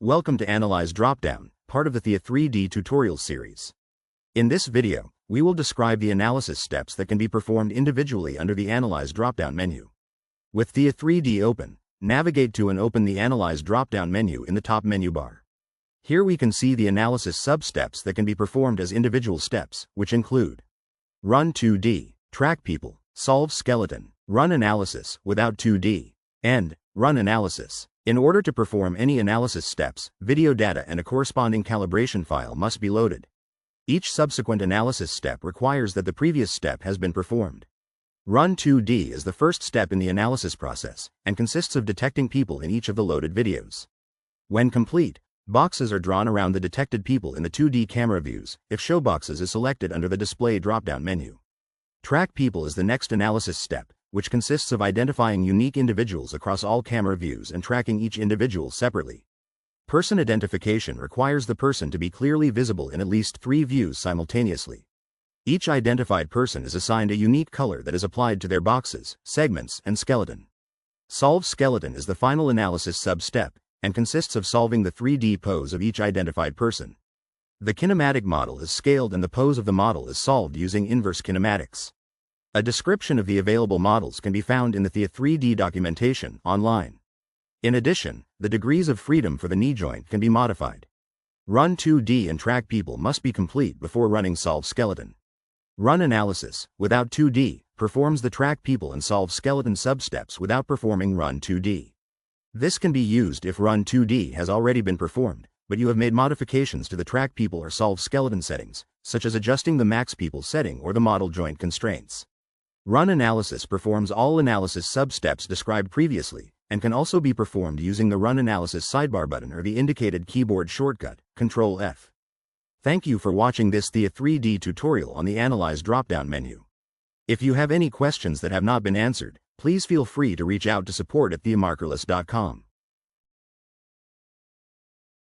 Welcome to Analyze Dropdown, part of the Theia 3D tutorial series. In this video, we will describe the analysis steps that can be performed individually under the Analyze Dropdown menu. With Theia 3D open, navigate to and open the Analyze Dropdown menu in the top menu bar. Here we can see the analysis sub-steps that can be performed as individual steps, which include Run 2D, Track People, Solve Skeleton, Run Analysis without 2D, and Run Analysis. In order to perform any analysis steps, video data and a corresponding calibration file must be loaded. Each subsequent analysis step requires that the previous step has been performed. Run 2D is the first step in the analysis process, and consists of detecting people in each of the loaded videos. When complete, boxes are drawn around the detected people in the 2D camera views, if Show Boxes is selected under the Display drop-down menu. Track People is the next analysis step, which consists of identifying unique individuals across all camera views and tracking each individual separately. Person identification requires the person to be clearly visible in at least 3 views simultaneously. Each identified person is assigned a unique color that is applied to their boxes, segments, and skeleton. Solve Skeleton is the final analysis sub-step, and consists of solving the 3D pose of each identified person. The kinematic model is scaled and the pose of the model is solved using inverse kinematics. A description of the available models can be found in the Theia 3D documentation online. In addition, the degrees of freedom for the knee joint can be modified. Run 2D and Track People must be complete before running Solve Skeleton. Run Analysis, without 2D, performs the Track People and Solve Skeleton sub-steps without performing Run 2D. This can be used if Run 2D has already been performed, but you have made modifications to the Track People or Solve Skeleton settings, such as adjusting the Max People setting or the model joint constraints. Run Analysis performs all analysis sub-steps described previously, and can also be performed using the Run Analysis sidebar button or the indicated keyboard shortcut, Ctrl+F. Thank you for watching this Theia 3D tutorial on the Analyze drop-down menu. If you have any questions that have not been answered, please feel free to reach out to support@theiamarkerless.com.